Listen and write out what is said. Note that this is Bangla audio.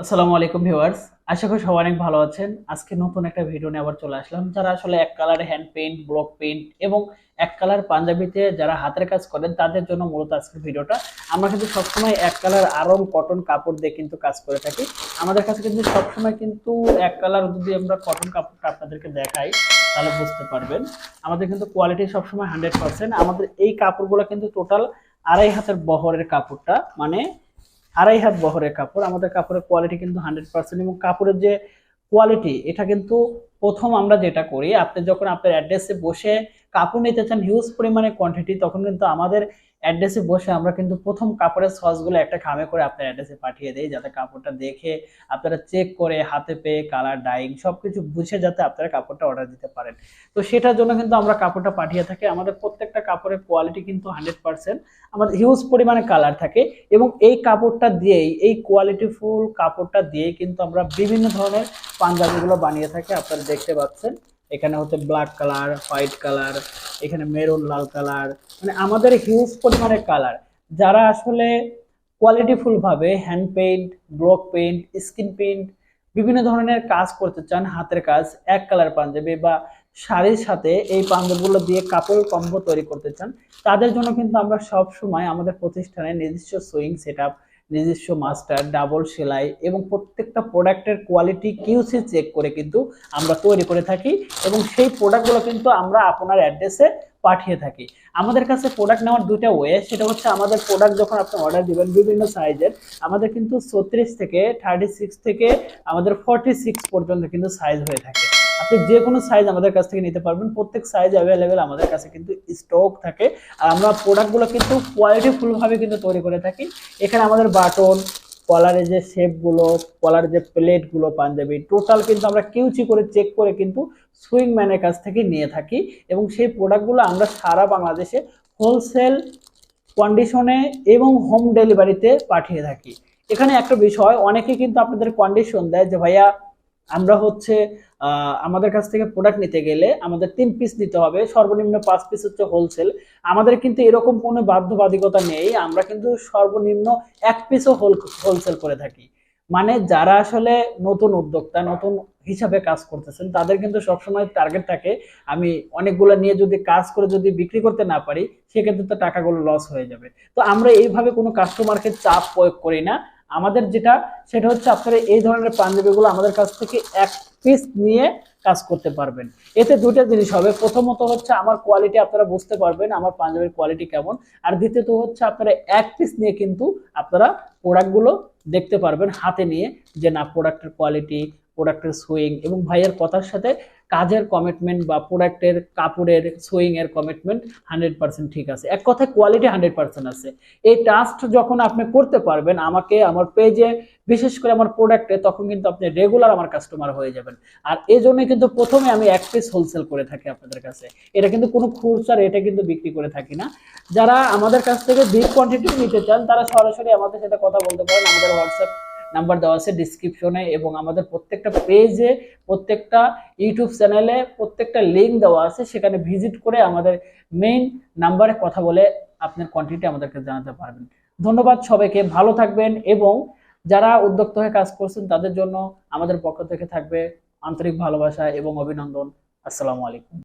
আসসালামু আলাইকুম ভিউয়ার্স। আশা করি সবাই অনেক ভালো আছেন। আজকে নতুন একটা ভিডিও নিয়ে আবার চলে আসলাম। যারা আসলে এক colour hand paint, block paint এবং এক কালার পাঞ্জাবিতে যারা হাতের কাজ করেন তাদের জন্য মূলত আজকের ভিডিওটা। আমরা কিন্তু সবসময় এক কালার আরং কটন কাপড় দিয়ে কিন্তু কাজ করে থাকি। আমাদের কাছে কিন্তু সবসময় কিন্তু এক কালার যদি আমরা কটন কাপড়টা আপনাদেরকে দেখাই তাহলে বুঝতে পারবেন। আমাদের কিন্তু কোয়ালিটি সবসময় 100%। আমাদের এই কাপড়গুলো কিন্তু টোটাল 2.5 হাতের বহরের কাপড়টা, মানে 2.5 হাত বহরের কাপড়। আমাদের কাপড়ের কোয়ালিটি কিন্তু 100%। এবং কাপড়ের যে কোয়ালিটি এটা কিন্তু প্রথম আমরা যেটা করি, আপনি যখন আপনার অ্যাড্রেসে বসে কাপড় নিতে চান হিউজ পরিমাণে কোয়ান্টিটি, তখন কিন্তু আমাদের অ্যাড্রেসে বসে আমরা কিন্তু প্রথম কাপড়ের সসগুলো একটা খামে করে আপনার অ্যাড্রেসে পাঠিয়ে দেই, যাতে কাপড়টা দেখে আপনারা চেক করে হাতে পেয়ে কালার ডাইং সবকিছু বুঝে যাতে আপনারা কাপড়টা অর্ডার দিতে পারেন। তো সেটার জন্য কিন্তু আমরা কাপড়টা পাঠিয়ে থাকি। আমাদের প্রত্যেকটা কাপড়ের কোয়ালিটি কিন্তু 100%। আমাদের হিউজ পরিমাণে কালার থাকে এবং এই কাপড়টা দিয়েই, এই কোয়ালিটিফুল কাপড়টা দিয়েই কিন্তু আমরা বিভিন্ন ধরনের পাঞ্জাবিগুলো বানিয়ে থাকি। আপনারা দেখতে পাচ্ছেন এখানে হচ্ছে ব্ল্যাক কালার, হোয়াইট কালার, এখানে মেরুন লাল কালার, মানে আমাদের হিউজ পরিমাণে কালার। যারা আসলে কোয়ালিটিফুল ভাবে hand paint, block paint, skin paint বিভিন্ন ধরনের কাজ করতে চান, হাতের কাজ, এক কালার পাঞ্জাবি বা শাড়ির সাথে এই পাঞ্জাবিগুলো দিয়ে কাপড় কম্বো তৈরি করতে চান, তাদের জন্য কিন্তু আমরা সব সময় আমাদের প্রতিষ্ঠানে নিজস্ব সুইং সেটআপ, নিজস্ব মাস্টার, ডাবল সেলাই এবং প্রত্যেকটা প্রোডাক্টের কোয়ালিটি কিউসি চেক করে কিন্তু আমরা তৈরি করে থাকি এবং সেই প্রোডাক্টগুলো কিন্তু আমরা আপনার অ্যাড্রেসে পাঠিয়ে থাকি। আমাদের কাছে প্রোডাক্ট নেওয়ার দুইটা ওয়ে, সেটা হচ্ছে আমাদের প্রোডাক্ট যখন আপনি অর্ডার দিবেন বিভিন্ন সাইজের, আমাদের কিন্তু 36 থেকে 36 থেকে আমাদের 46 পর্যন্ত কিন্তু সাইজ হয়ে থাকে। আপনি যে কোনো সাইজ আমাদের কাছ থেকে নিতে পারবেন, প্রত্যেক সাইজ অ্যাভেলেবেল আমাদের কাছে কিন্তু স্টক থাকে। আর আমরা প্রোডাক্টগুলো কিন্তু কোয়ালিটিফুল ভাবে কিন্তু তৈরি করে থাকি। এখানে আমাদের বাটন, কলারের যে শেপগুলো, কলারের যে প্লেটগুলো পাঞ্জাবি টোটাল কিন্তু আমরা কিউচি করে চেক করে কিন্তু সুইং ম্যানের কাছ থেকে নিয়ে থাকি এবং সেই প্রোডাক্টগুলো আমরা সারা বাংলাদেশে হোলসেল কন্ডিশনে এবং হোম ডেলিভারিতে পাঠিয়ে থাকি। এখানে একটা বিষয়, অনেকে কিন্তু আপনাদের কন্ডিশন দেয় যে ভাইয়া আমরা হচ্ছে আমাদের কাছ থেকে প্রোডাক্ট নিতে গেলে আমাদের 3 পিস নিতে হবে, সর্বনিম্ন 5 পিস হচ্ছে হোলসেল। আমাদের কিন্তু এরকম কোনো বাধ্যবাধকতা নেই, আমরা কিন্তু সর্বনিম্ন 1 পিসও হোলসেল করে থাকি। মানে যারা আসলে নতুন উদ্যোক্তা, নতুন হিসাবে কাজ করতেছেন, তাদের কিন্তু সবসময় টার্গেট থাকে আমি অনেকগুলো নিয়ে যদি কাজ করে যদি বিক্রি করতে না পারি সেক্ষেত্রে তো টাকাগুলো লস হয়ে যাবে। তো আমরা এইভাবে কোনো কাস্টমারকে চাপ প্রয়োগ করি না। আমাদের যেটা সেটা হচ্ছে আপনারা এই ধরনের পাঞ্জাবিগুলো আমাদের কাছ থেকে 1 পিস নিয়ে কাজ করতে পারবেন। এতে দুটো জিনিস হবে, প্রথমত হচ্ছে আমার কোয়ালিটি আপনারা বুঝতে পারবেন আমার পাঞ্জাবির কোয়ালিটি কেমন, আর দ্বিতীয়ত হচ্ছে আপনারা 1 পিস নিয়ে কিন্তু আপনারা প্রোডাক্টগুলো দেখতে পারবেন হাতে নিয়ে যে না প্রোডাক্টের কোয়ালিটি, প্রোডাক্টের সুইং এবং ভাইয়ের কথার সাথে কাজের কমিটমেন্ট বা প্রোডাক্টের কাপড়ের সুইং এর কমিটমেন্ট 100% ঠিক আছে। এক কথায় কোয়ালিটি 100% আছে। এই টাস্ক যখন আপনি করতে পারবেন আমাকে আমার পেজে, বিশেষ করে আমার প্রোডাক্টে, তখন কিন্তু আপনি রেগুলার আমার কাস্টমার হয়ে যাবেন। আর এই জন্যই কিন্তু প্রথমে আমি 1 পিস হোলসেল করে থাকি আপনাদের কাছে। এটা কিন্তু কোনো খুচরা রেটে কিন্তু বিক্রি করে থাকি না। যারা আমাদের কাছ থেকে বিগ কোয়ান্টিটি নিতে চান তারা সরাসরি আমাদের সাথে কথা বলতে পারেন। আমাদের হোয়াটসঅ্যাপ নাম্বার দেওয়া আছে ডিসক্রিপশনে এবং আমাদের প্রত্যেকটা পেজে, প্রত্যেকটা ইউটিউব চ্যানেলে প্রত্যেকটা লিঙ্ক দেওয়া আছে, সেখানে ভিজিট করে আমাদের মেইন নাম্বারে কথা বলে আপনার কোয়ান্টিটি আমাদেরকে জানাতে পারবেন। ধন্যবাদ সবাইকে, ভালো থাকবেন এবং যারা উদ্যোক্তা হয়ে কাজ করছেন তাদের জন্য আমাদের পক্ষ থেকে থাকবে আন্তরিক ভালোবাসা এবং অভিনন্দন। আসসালামু আলাইকুম।